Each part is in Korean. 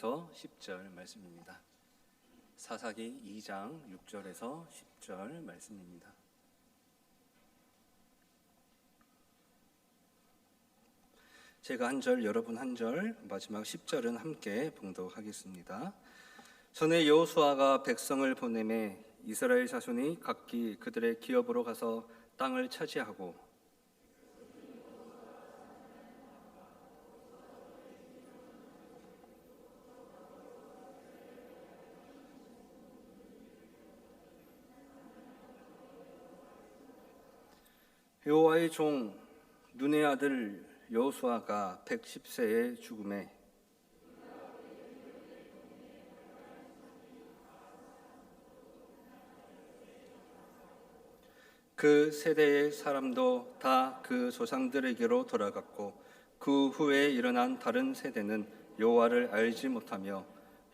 10절 말씀입니다. 사사기 2장 6절에서 10절 말씀입니다. 제가 한 절, 여러분 한 절, 마지막 10절은 함께 봉독하겠습니다. 전에 여호수아가 백성을 보내매 이스라엘 자손이 각기 그들의 기업으로 가서 땅을 차지하고 여호와의 종 눈의 아들 여호수아가 110세에 죽음에 그 세대의 사람도 다 그 조상들에게로 돌아갔고 그 후에 일어난 다른 세대는 여호와를 알지 못하며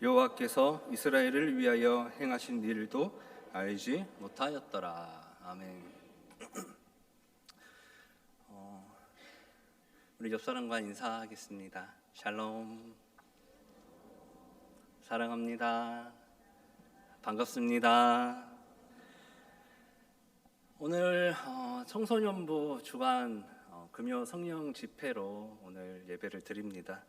여호와께서 이스라엘을 위하여 행하신 일도 알지 못하였더라. 아멘. 우리 옆 사람과 인사하겠습니다. 샬롬. 사랑합니다. 반갑습니다. 오늘 청소년부 주간 금요 성령 집회로 오늘 예배를 드립니다.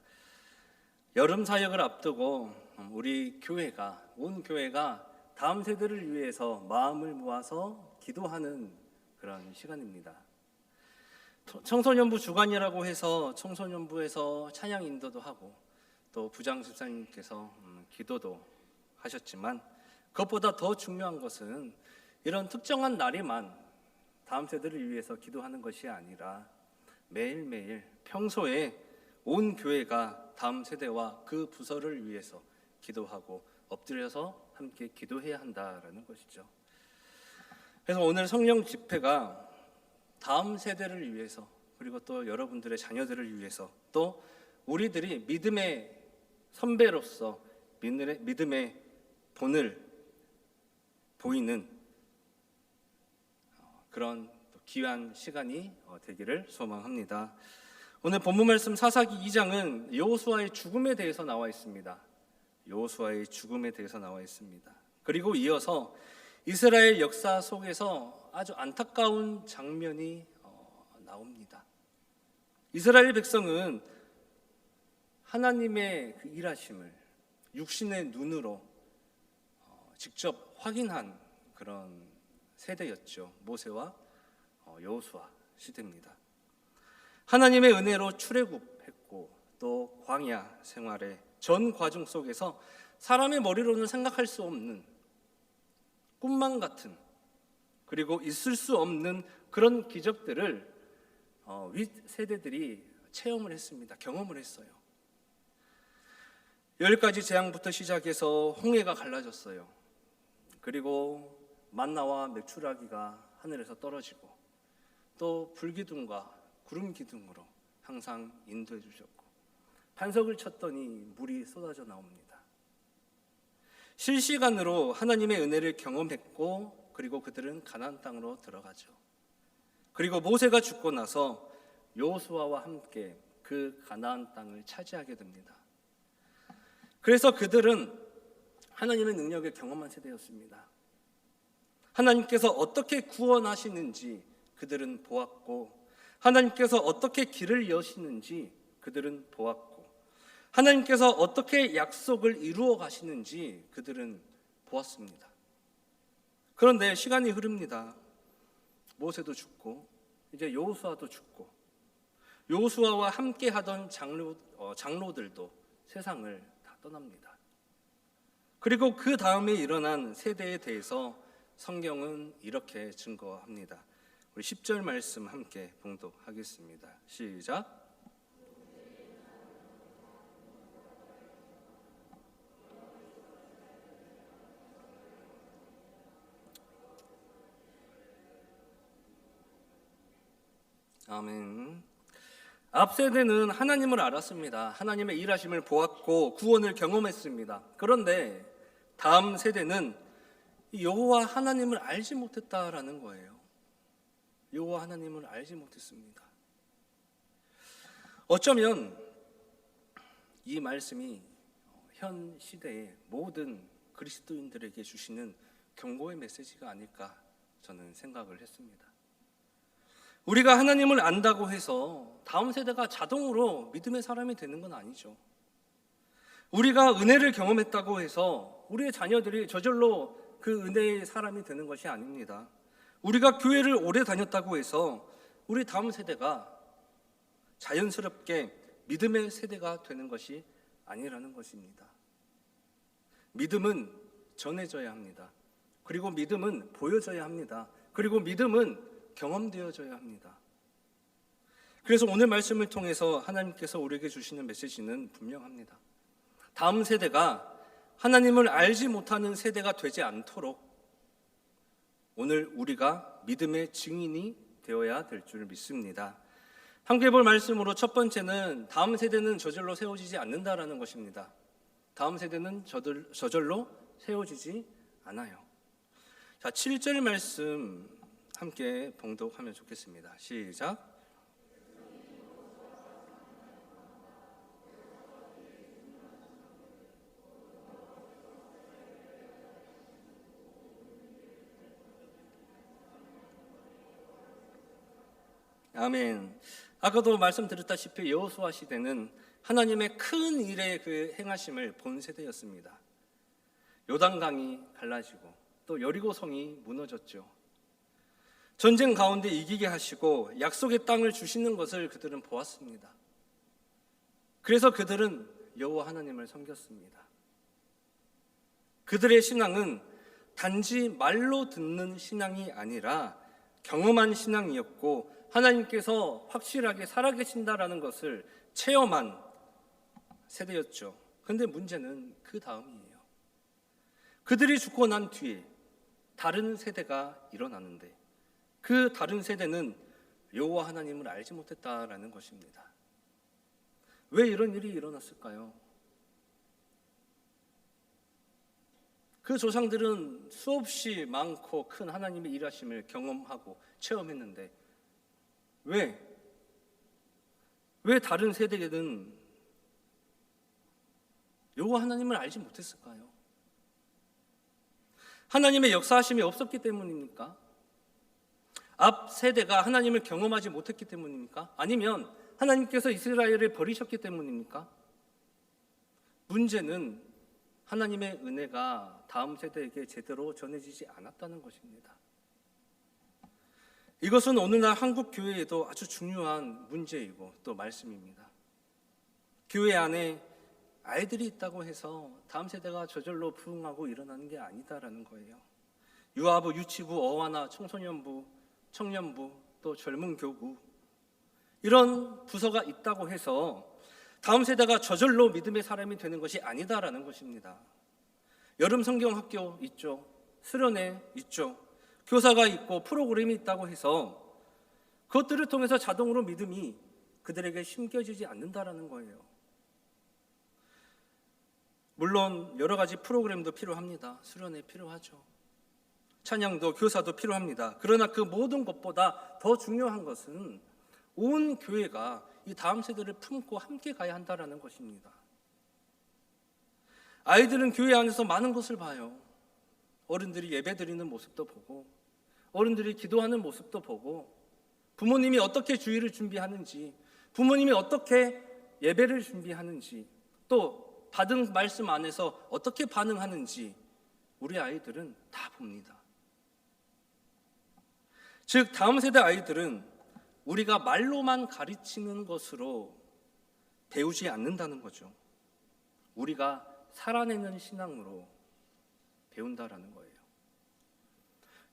여름 사역을 앞두고 우리 교회가, 온 교회가 다음 세대를 위해서 마음을 모아서 기도하는 그런 시간입니다. 청소년부 주간이라고 해서 청소년부에서 찬양 인도도 하고 또 부장 집사님께서 기도도 하셨지만 그것보다 더 중요한 것은 이런 특정한 날에만 다음 세대를 위해서 기도하는 것이 아니라 매일매일 평소에 온 교회가 다음 세대와 그 부서를 위해서 기도하고 엎드려서 함께 기도해야 한다라는 것이죠. 그래서 오늘 성령 집회가 다음 세대를 위해서, 그리고 또 여러분들의 자녀들을 위해서, 또 우리들이 믿음의 선배로서 믿음의 본을 보이는 그런 귀한 시간이 되기를 소망합니다. 오늘 본문 말씀 사사기 2장은 여호수아의 죽음에 대해서 나와 있습니다. 여호수아의 죽음에 대해서 나와 있습니다. 그리고 이어서 이스라엘 역사 속에서 아주 안타까운 장면이 나옵니다. 이스라엘 백성은 하나님의 그 일하심을 육신의 눈으로 직접 확인한 그런 세대였죠. 모세와 여호수아 시대입니다. 하나님의 은혜로 출애굽했고 또 광야 생활의 전 과정 속에서 사람의 머리로는 생각할 수 없는 꿈만 같은, 그리고 있을 수 없는 그런 기적들을 윗 세대들이 체험을 했습니다. 경험을 했어요. 10가지 재앙부터 시작해서 홍해가 갈라졌어요. 그리고 만나와 메추라기가 하늘에서 떨어지고 또 불기둥과 구름 기둥으로 항상 인도해 주셨고 반석을 쳤더니 물이 쏟아져 나옵니다. 실시간으로 하나님의 은혜를 경험했고 그리고 그들은 가나안 땅으로 들어가죠. 그리고 모세가 죽고 나서 여호수아와 함께 그 가나안 땅을 차지하게 됩니다. 그래서 그들은 하나님의 능력을 경험한 세대였습니다. 하나님께서 어떻게 구원하시는지 그들은 보았고, 하나님께서 어떻게 길을 여시는지 그들은 보았고, 하나님께서 어떻게 약속을 이루어 가시는지 그들은 보았습니다. 그런데 시간이 흐릅니다. 모세도 죽고 이제 여호수아도 죽고 여호수아와 함께 하던 장로들도 세상을 다 떠납니다. 그리고 그 다음에 일어난 세대에 대해서 성경은 이렇게 증거합니다. 우리 10절 말씀 함께 봉독하겠습니다. 시작. 아멘. 앞 세대는 하나님을 알았습니다. 하나님의 일하심을 보았고 구원을 경험했습니다. 그런데 다음 세대는 여호와 하나님을 알지 못했다라는 거예요. 여호와 하나님을 알지 못했습니다. 어쩌면 이 말씀이 현 시대의 모든 그리스도인들에게 주시는 경고의 메시지가 아닐까 저는 생각을 했습니다. 우리가 하나님을 안다고 해서 다음 세대가 자동으로 믿음의 사람이 되는 건 아니죠. 우리가 은혜를 경험했다고 해서 우리의 자녀들이 저절로 그 은혜의 사람이 되는 것이 아닙니다. 우리가 교회를 오래 다녔다고 해서 우리 다음 세대가 자연스럽게 믿음의 세대가 되는 것이 아니라는 것입니다. 믿음은 전해져야 합니다. 그리고 믿음은 보여져야 합니다. 그리고 믿음은 경험되어져야 합니다. 그래서 오늘 말씀을 통해서 하나님께서 우리에게 주시는 메시지는 분명합니다. 다음 세대가 하나님을 알지 못하는 세대가 되지 않도록 오늘 우리가 믿음의 증인이 되어야 될 줄 믿습니다. 함께 볼 말씀으로 첫 번째는 다음 세대는 저절로 세워지지 않는다라는 것입니다. 다음 세대는 저절로 세워지지 않아요. 자, 7절 말씀 함께 봉독하면 좋겠습니다. 시작. 아멘. 아까도 말씀드렸다시피 여호수아 시대는 하나님의 큰 일의 그 행하심을 본 세대였습니다. 요단강이 갈라지고 또 여리고성이 무너졌죠. 전쟁 가운데 이기게 하시고 약속의 땅을 주시는 것을 그들은 보았습니다. 그래서 그들은 여호와 하나님을 섬겼습니다. 그들의 신앙은 단지 말로 듣는 신앙이 아니라 경험한 신앙이었고 하나님께서 확실하게 살아계신다라는 것을 체험한 세대였죠. 그런데 문제는 그 다음이에요. 그들이 죽고 난 뒤에 다른 세대가 일어나는데 그 다른 세대는 여호와 하나님을 알지 못했다라는 것입니다. 왜 이런 일이 일어났을까요? 그 조상들은 수없이 많고 큰 하나님의 일하심을 경험하고 체험했는데 왜 다른 세대는 여호와 하나님을 알지 못했을까요? 하나님의 역사하심이 없었기 때문입니까? 앞 세대가 하나님을 경험하지 못했기 때문입니까? 아니면 하나님께서 이스라엘을 버리셨기 때문입니까? 문제는 하나님의 은혜가 다음 세대에게 제대로 전해지지 않았다는 것입니다. 이것은 오늘날 한국 교회에도 아주 중요한 문제이고 또 말씀입니다. 교회 안에 아이들이 있다고 해서 다음 세대가 저절로 부흥하고 일어나는 게 아니다라는 거예요. 유아부, 유치부, 어와나, 청소년부, 청년부, 또 젊은 교구 이런 부서가 있다고 해서 다음 세대가 저절로 믿음의 사람이 되는 것이 아니다라는 것입니다. 여름 성경학교 있죠. 수련회 있죠. 교사가 있고 프로그램이 있다고 해서 그것들을 통해서 자동으로 믿음이 그들에게 심겨지지 않는다라는 거예요. 물론 여러 가지 프로그램도 필요합니다. 수련회 필요하죠. 찬양도 교사도 필요합니다. 그러나 그 모든 것보다 더 중요한 것은 온 교회가 이 다음 세대를 품고 함께 가야 한다라는 것입니다. 아이들은 교회 안에서 많은 것을 봐요. 어른들이 예배드리는 모습도 보고 어른들이 기도하는 모습도 보고 부모님이 어떻게 주일을 준비하는지 부모님이 어떻게 예배를 준비하는지 또 받은 말씀 안에서 어떻게 반응하는지 우리 아이들은 다 봅니다. 즉 다음 세대 아이들은 우리가 말로만 가르치는 것으로 배우지 않는다는 거죠. 우리가 살아내는 신앙으로 배운다라는 거예요.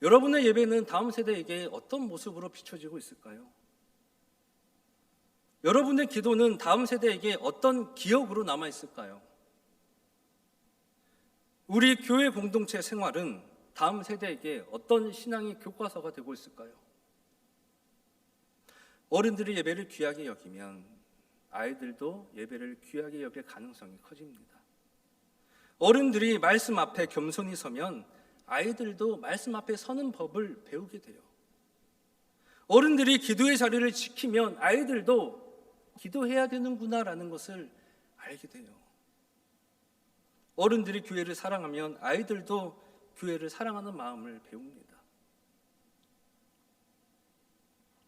여러분의 예배는 다음 세대에게 어떤 모습으로 비춰지고 있을까요? 여러분의 기도는 다음 세대에게 어떤 기억으로 남아 있을까요? 우리 교회 공동체 생활은 다음 세대에게 어떤 신앙의 교과서가 되고 있을까요? 어른들이 예배를 귀하게 여기면 아이들도 예배를 귀하게 여길 가능성이 커집니다. 어른들이 말씀 앞에 겸손히 서면 아이들도 말씀 앞에 서는 법을 배우게 돼요. 어른들이 기도의 자리를 지키면 아이들도 기도해야 되는구나라는 것을 알게 돼요. 어른들이 교회를 사랑하면 아이들도 교회를 사랑하는 마음을 배웁니다.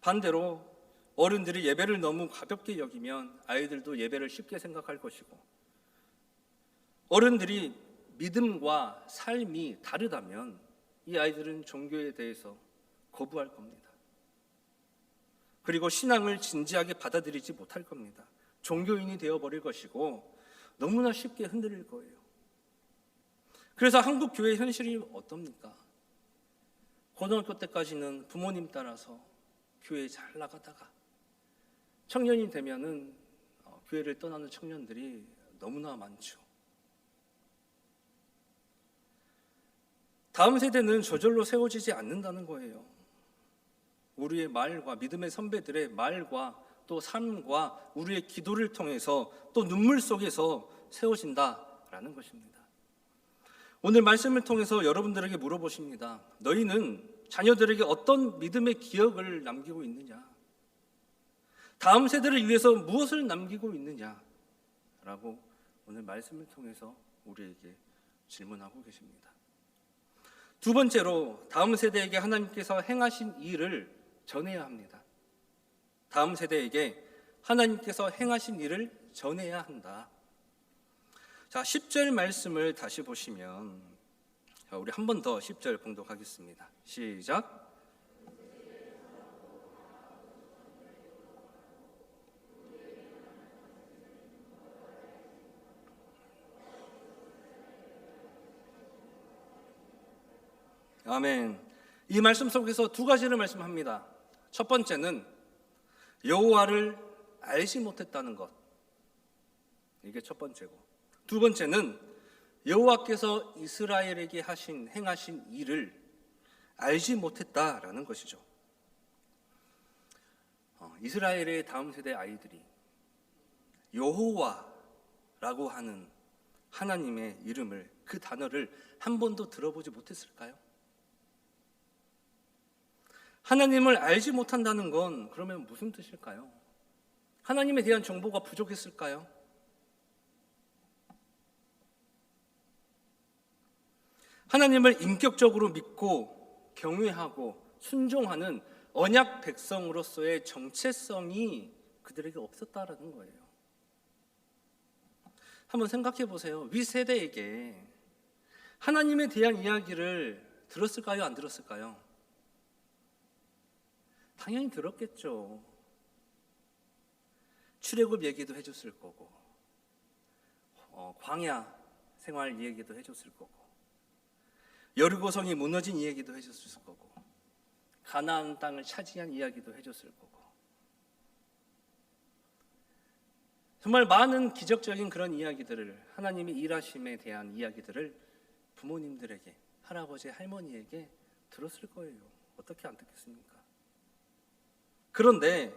반대로 어른들이 예배를 너무 가볍게 여기면 아이들도 예배를 쉽게 생각할 것이고, 어른들이 믿음과 삶이 다르다면 이 아이들은 종교에 대해서 거부할 겁니다. 그리고 신앙을 진지하게 받아들이지 못할 겁니다. 종교인이 되어버릴 것이고 너무나 쉽게 흔들릴 거예요. 그래서 한국 교회 현실이 어떻습니까? 고등학교 때까지는 부모님 따라서 교회에 잘 나가다가 청년이 되면은 교회를 떠나는 청년들이 너무나 많죠. 다음 세대는 저절로 세워지지 않는다는 거예요. 우리의 말과 믿음의 선배들의 말과 또 삶과 우리의 기도를 통해서 또 눈물 속에서 세워진다라는 것입니다. 오늘 말씀을 통해서 여러분들에게 물어보십니다. 너희는 자녀들에게 어떤 믿음의 기억을 남기고 있느냐? 다음 세대를 위해서 무엇을 남기고 있느냐? 라고 오늘 말씀을 통해서 우리에게 질문하고 계십니다. 두 번째로 다음 세대에게 하나님께서 행하신 일을 전해야 합니다. 다음 세대에게 하나님께서 행하신 일을 전해야 한다. 자, 10절 말씀을 다시 보시면, 우리 한 번 더 10절 봉독하겠습니다. 시작. 아멘. 이 말씀 속에서 두 가지를 말씀합니다. 첫 번째는 여호와를 알지 못했다는 것, 이게 첫 번째고, 두 번째는 여호와께서 이스라엘에게 행하신 일을 알지 못했다라는 것이죠. 이스라엘의 다음 세대 아이들이 여호와라고 하는 하나님의 이름을, 그 단어를 한 번도 들어보지 못했을까요? 하나님을 알지 못한다는 건 그러면 무슨 뜻일까요? 하나님에 대한 정보가 부족했을까요? 하나님을 인격적으로 믿고 경외하고 순종하는 언약 백성으로서의 정체성이 그들에게 없었다라는 거예요. 한번 생각해 보세요. 윗세대에게 하나님에 대한 이야기를 들었을까요? 안 들었을까요? 당연히 들었겠죠. 출애굽 얘기도 해줬을 거고, 광야 생활 얘기도 해줬을 거고, 여리고성이 무너진 이야기도 해줬을 거고, 가나안 땅을 차지한 이야기도 해줬을 거고, 정말 많은 기적적인 그런 이야기들을, 하나님의 일하심에 대한 이야기들을 부모님들에게, 할아버지, 할머니에게 들었을 거예요. 어떻게 안 듣겠습니까? 그런데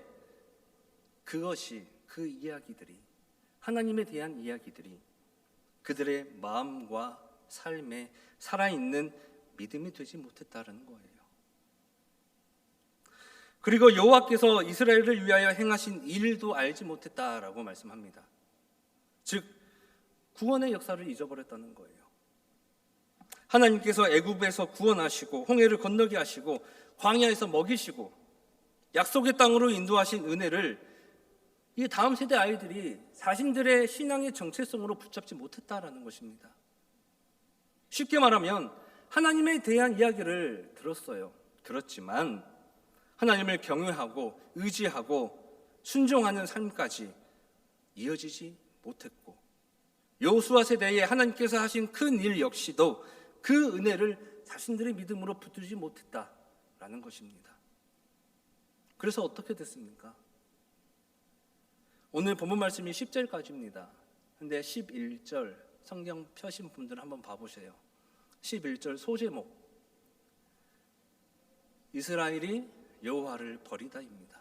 그것이, 그 이야기들이, 하나님에 대한 이야기들이 그들의 마음과 삶에 살아있는 믿음이 되지 못했다는 거예요. 그리고 여호와께서 이스라엘을 위하여 행하신 일도 알지 못했다라고 말씀합니다. 즉, 구원의 역사를 잊어버렸다는 거예요. 하나님께서 애굽에서 구원하시고 홍해를 건너게 하시고 광야에서 먹이시고 약속의 땅으로 인도하신 은혜를 이 다음 세대 아이들이 자신들의 신앙의 정체성으로 붙잡지 못했다라는 것입니다. 쉽게 말하면 하나님에 대한 이야기를 들었지만 하나님을 경외하고 의지하고 순종하는 삶까지 이어지지 못했고, 여호수아 세대에 하나님께서 하신 큰 일 역시도 그 은혜를 자신들의 믿음으로 붙들지 못했다라는 것입니다. 그래서 어떻게 됐습니까? 오늘 본문 말씀이 10절까지입니다. 근데 11절 성경 펴신 분들 한번 봐보세요. 11절 소제목, 이스라엘이 여호와를 버리다입니다.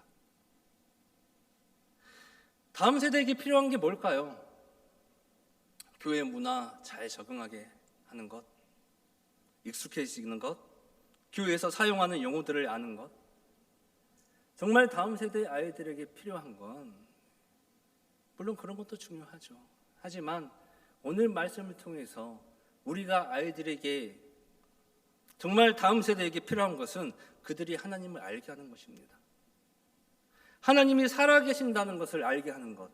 다음 세대에게 필요한 게 뭘까요? 교회 문화 잘 적응하게 하는 것, 익숙해지는 것, 교회에서 사용하는 용어들을 아는 것. 정말 다음 세대 아이들에게 필요한 건 물론 그런 것도 중요하죠. 하지만 오늘 말씀을 통해서 우리가 아이들에게 정말 다음 세대에게 필요한 것은 그들이 하나님을 알게 하는 것입니다. 하나님이 살아계신다는 것을 알게 하는 것,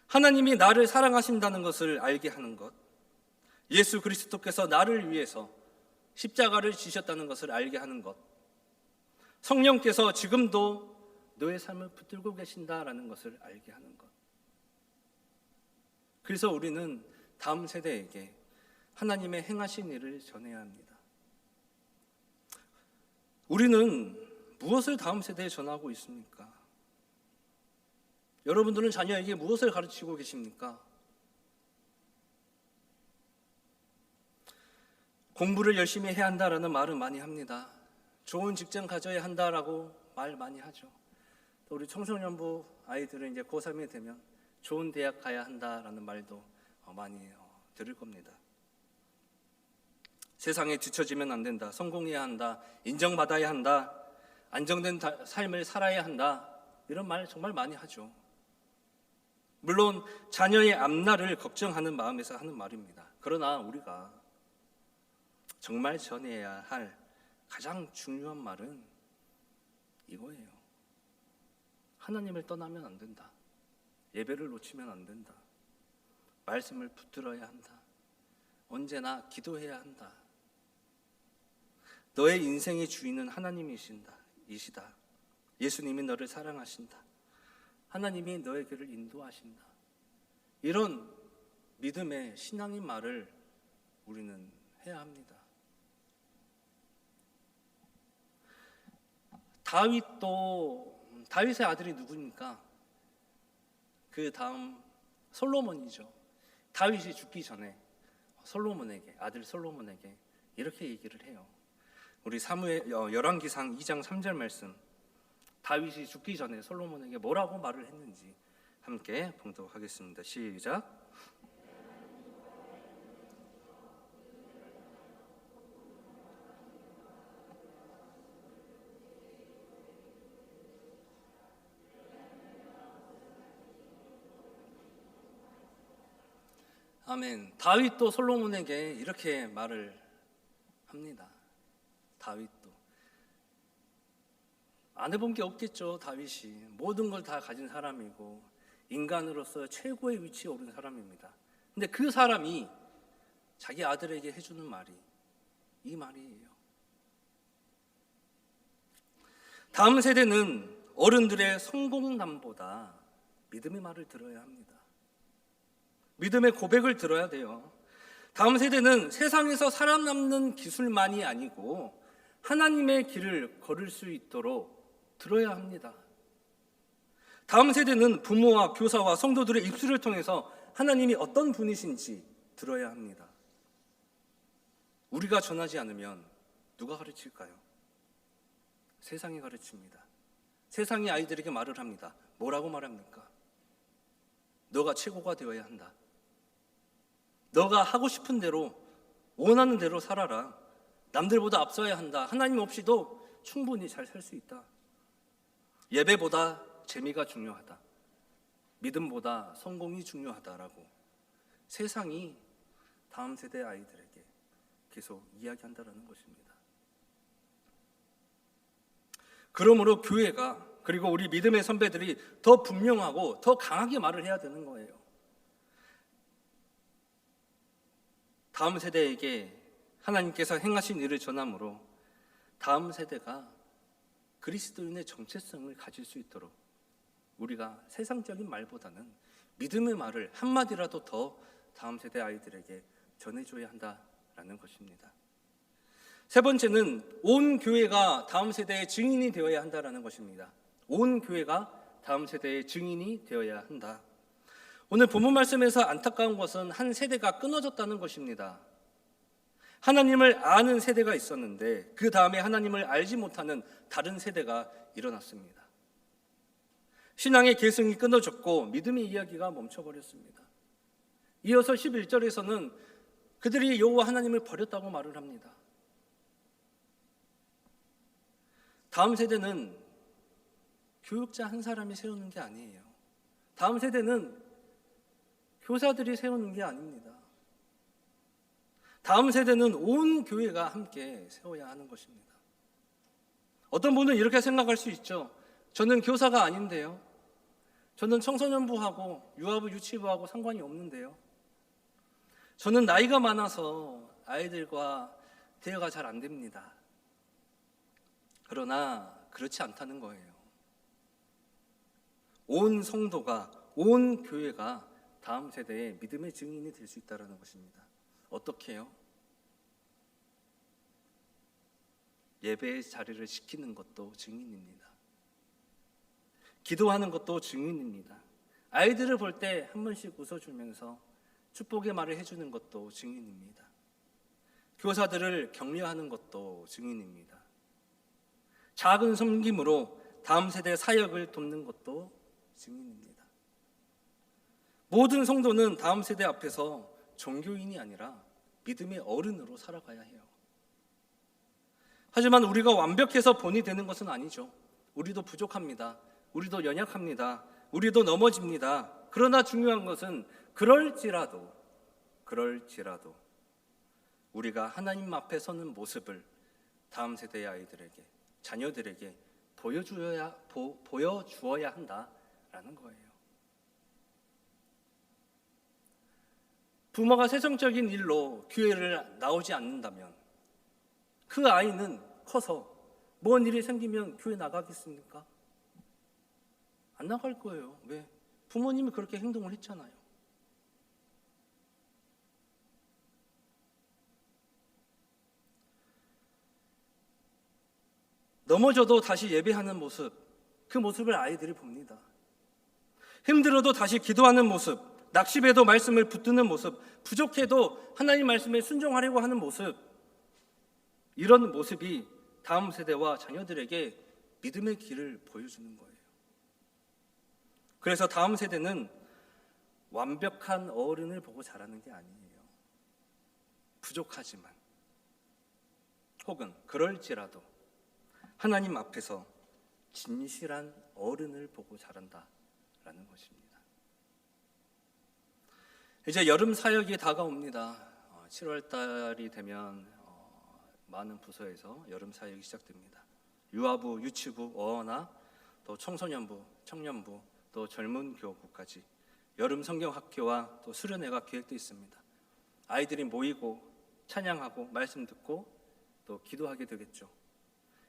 하나님이 나를 사랑하신다는 것을 알게 하는 것, 예수 그리스도께서 나를 위해서 십자가를 지셨다는 것을 알게 하는 것, 성령께서 지금도 너의 삶을 붙들고 계신다라는 것을 알게 하는 것. 그래서 우리는 다음 세대에게 하나님의 행하신 일을 전해야 합니다. 우리는 무엇을 다음 세대에 전하고 있습니까? 여러분들은 자녀에게 무엇을 가르치고 계십니까? 공부를 열심히 해야 한다라는 말은 많이 합니다. 좋은 직장 가져야 한다라고 말 많이 하죠. 또 우리 청소년부 아이들은 이제 고3이 되면 좋은 대학 가야 한다라는 말도 많이 들을 겁니다. 세상에 뒤처지면 안 된다, 성공해야 한다, 인정받아야 한다, 안정된 삶을 살아야 한다, 이런 말 정말 많이 하죠. 물론 자녀의 앞날을 걱정하는 마음에서 하는 말입니다. 그러나 우리가 정말 전해야 할 가장 중요한 말은 이거예요. 하나님을 떠나면 안 된다. 예배를 놓치면 안 된다. 말씀을 붙들어야 한다. 언제나 기도해야 한다. 너의 인생의 주인은 하나님이시다. 예수님이 너를 사랑하신다. 하나님이 너의 길을 인도하신다. 이런 믿음의 신앙의 말을 우리는 해야 합니다. 다윗의 아들이 누구입니까? 그 다음 솔로몬이죠. 다윗이 죽기 전에 아들 솔로몬에게 이렇게 얘기를 해요. 우리 열왕기상 2장 3절 말씀, 다윗이 죽기 전에 솔로몬에게 뭐라고 말을 했는지 함께 봉독하겠습니다. 시작. 아멘. 다윗도 솔로몬에게 이렇게 말을 합니다. 다윗도 안 해본 게 없겠죠. 다윗이 모든 걸 다 가진 사람이고 인간으로서 최고의 위치에 오른 사람입니다. 근데 그 사람이 자기 아들에게 해주는 말이 이 말이에요. 다음 세대는 어른들의 성공담보다 믿음의 말을 들어야 합니다. 믿음의 고백을 들어야 돼요. 다음 세대는 세상에서 살아남는 기술만이 아니고 하나님의 길을 걸을 수 있도록 들어야 합니다. 다음 세대는 부모와 교사와 성도들의 입술을 통해서 하나님이 어떤 분이신지 들어야 합니다. 우리가 전하지 않으면 누가 가르칠까요? 세상이 가르칩니다. 세상이 아이들에게 말을 합니다. 뭐라고 말합니까? 너가 최고가 되어야 한다. 너가 하고 싶은 대로, 원하는 대로 살아라. 남들보다 앞서야 한다. 하나님 없이도 충분히 잘 살 수 있다. 예배보다 재미가 중요하다. 믿음보다 성공이 중요하다라고 세상이 다음 세대 아이들에게 계속 이야기한다는 것입니다. 그러므로 교회가, 그리고 우리 믿음의 선배들이 더 분명하고 더 강하게 말을 해야 되는 거예요. 다음 세대에게 하나님께서 행하신 일을 전함으로 다음 세대가 그리스도인의 정체성을 가질 수 있도록 우리가 세상적인 말보다는 믿음의 말을 한마디라도 더 다음 세대 아이들에게 전해줘야 한다라는 것입니다. 세 번째는 온 교회가 다음 세대의 증인이 되어야 한다라는 것입니다. 온 교회가 다음 세대의 증인이 되어야 한다. 오늘 본문 말씀에서 안타까운 것은 한 세대가 끊어졌다는 것입니다. 하나님을 아는 세대가 있었는데 그 다음에 하나님을 알지 못하는 다른 세대가 일어났습니다. 신앙의 계승이 끊어졌고 믿음의 이야기가 멈춰버렸습니다. 이어서 11절에서는 그들이 여호와 하나님을 버렸다고 말을 합니다. 다음 세대는 교육자 한 사람이 세우는 게 아니에요. 다음 세대는 교사들이 세우는 게 아닙니다. 다음 세대는 온 교회가 함께 세워야 하는 것입니다. 어떤 분은 이렇게 생각할 수 있죠. 저는 교사가 아닌데요. 저는 청소년부하고 유아부, 유치부하고 상관이 없는데요. 저는 나이가 많아서 아이들과 대화가 잘 안 됩니다. 그러나 그렇지 않다는 거예요. 온 성도가, 온 교회가 다음 세대의 믿음의 증인이 될 수 있다는 것입니다. 어떻게 해요? 예배의 자리를 지키는 것도 증인입니다. 기도하는 것도 증인입니다. 아이들을 볼 때 한 번씩 웃어주면서 축복의 말을 해주는 것도 증인입니다. 교사들을 격려하는 것도 증인입니다. 작은 섬김으로 다음 세대 사역을 돕는 것도 증인입니다. 모든 성도는 다음 세대 앞에서 종교인이 아니라 믿음의 어른으로 살아가야 해요. 하지만 우리가 완벽해서 본이 되는 것은 아니죠. 우리도 부족합니다. 우리도 연약합니다. 우리도 넘어집니다. 그러나 중요한 것은 그럴지라도 우리가 하나님 앞에 서는 모습을 다음 세대의 아이들에게, 자녀들에게 보여주어야 한다라는 거예요. 부모가 세상적인 일로 교회를 나오지 않는다면 그 아이는 커서 뭔 일이 생기면 교회 나가겠습니까? 안 나갈 거예요. 왜? 부모님이 그렇게 행동을 했잖아요. 넘어져도 다시 예배하는 모습, 그 모습을 아이들이 봅니다. 힘들어도 다시 기도하는 모습, 낙심해도 말씀을 붙드는 모습, 부족해도 하나님 말씀에 순종하려고 하는 모습, 이런 모습이 다음 세대와 자녀들에게 믿음의 길을 보여주는 거예요. 그래서 다음 세대는 완벽한 어른을 보고 자라는 게 아니에요. 부족하지만 혹은 그럴지라도 하나님 앞에서 진실한 어른을 보고 자란다라는 것입니다. 이제 여름 사역이 다가옵니다. 7월 달이 되면 많은 부서에서 여름 사역이 시작됩니다. 유아부, 유치부, 어나 또 청소년부, 청년부, 또 젊은 교구까지 여름 성경학교와 또 수련회가 계획되어 있습니다. 아이들이 모이고 찬양하고 말씀 듣고 또 기도하게 되겠죠.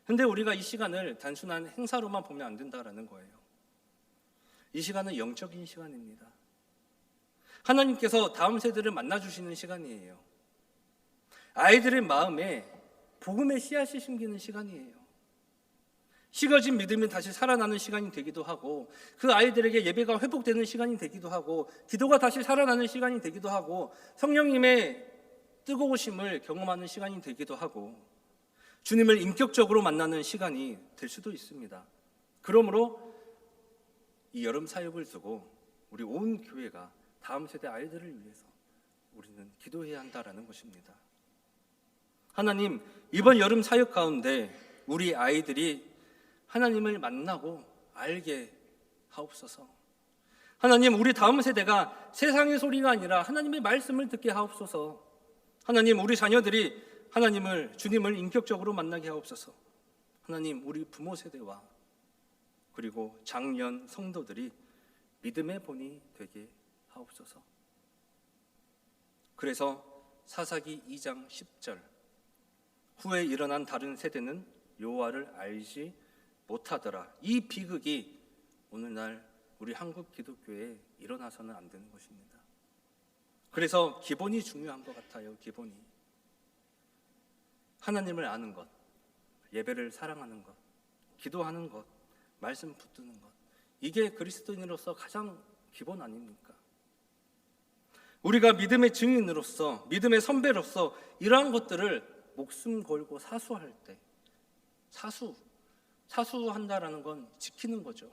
근데 우리가 이 시간을 단순한 행사로만 보면 안 된다라는 거예요. 이 시간은 영적인 시간입니다. 하나님께서 다음 세대를 만나주시는 시간이에요. 아이들의 마음에 복음의 씨앗이 심기는 시간이에요. 식어진 믿음이 다시 살아나는 시간이 되기도 하고, 그 아이들에게 예배가 회복되는 시간이 되기도 하고, 기도가 다시 살아나는 시간이 되기도 하고, 성령님의 뜨거우심을 경험하는 시간이 되기도 하고, 주님을 인격적으로 만나는 시간이 될 수도 있습니다. 그러므로 이 여름 사역을 두고 우리 온 교회가 다음 세대 아이들을 위해서 우리는 기도해야 한다라는 것입니다. 하나님, 이번 여름 사역 가운데 우리 아이들이 하나님을 만나고 알게 하옵소서. 하나님, 우리 다음 세대가 세상의 소리가 아니라 하나님의 말씀을 듣게 하옵소서. 하나님, 우리 자녀들이 주님을 인격적으로 만나게 하옵소서. 하나님, 우리 부모 세대와 그리고 장년 성도들이 믿음의 본이 되게 하옵소서. 그래서 사사기 2장 10절, 후에 일어난 다른 세대는 여호와를 알지 못하더라. 이 비극이 오늘날 우리 한국 기독교에 일어나서는 안 되는 것입니다. 그래서 기본이 중요한 것 같아요. 기본이 하나님을 아는 것, 예배를 사랑하는 것, 기도하는 것, 말씀 붙드는 것, 이게 그리스도인으로서 가장 기본 아닙니까? 우리가 믿음의 증인으로서, 믿음의 선배로서 이러한 것들을 목숨 걸고 사수할 때, 사수한다라는 건 지키는 거죠.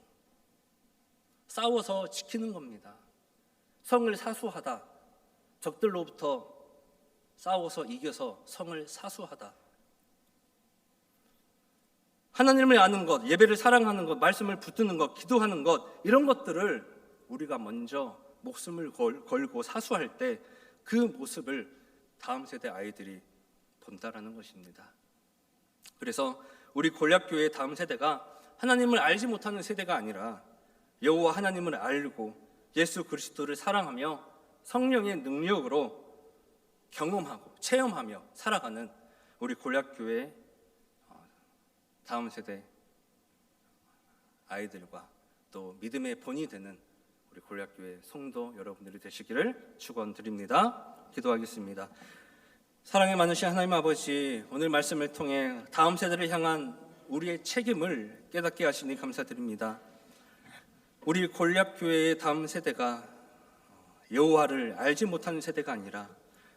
싸워서 지키는 겁니다. 성을 사수하다, 적들로부터 싸워서 이겨서 성을 사수하다. 하나님을 아는 것, 예배를 사랑하는 것, 말씀을 붙드는 것, 기도하는 것, 이런 것들을 우리가 먼저 목숨을 걸고 사수할 때 그 모습을 다음 세대 아이들이 본다라는 것입니다. 그래서 우리 골약교회의 다음 세대가 하나님을 알지 못하는 세대가 아니라 여호와 하나님을 알고 예수 그리스도를 사랑하며 성령의 능력으로 경험하고 체험하며 살아가는 우리 골약교회 다음 세대 아이들과 또 믿음의 본이 되는 우리 골약교회 성도 여러분들이 되시기를 축원드립니다. 기도하겠습니다. 사랑이 많으신 하나님 아버지, 오늘 말씀을 통해 다음 세대를 향한 우리의 책임을 깨닫게 하시니 감사드립니다. 우리 골약교회의 다음 세대가 여호와를 알지 못하는 세대가 아니라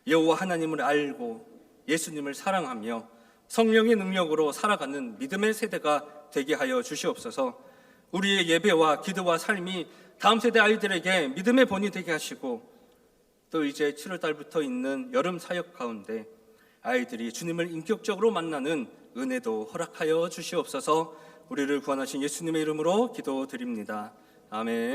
여호와 하나님을 알고 예수님을 사랑하며 성령의 능력으로 살아가는 믿음의 세대가 되게 하여 주시옵소서. 우리의 예배와 기도와 삶이 다음 세대 아이들에게 믿음의 본이 되게 하시고, 또 이제 7월 달부터 있는 여름 사역 가운데 아이들이 주님을 인격적으로 만나는 은혜도 허락하여 주시옵소서. 우리를 구원하신 예수님의 이름으로 기도드립니다. 아멘.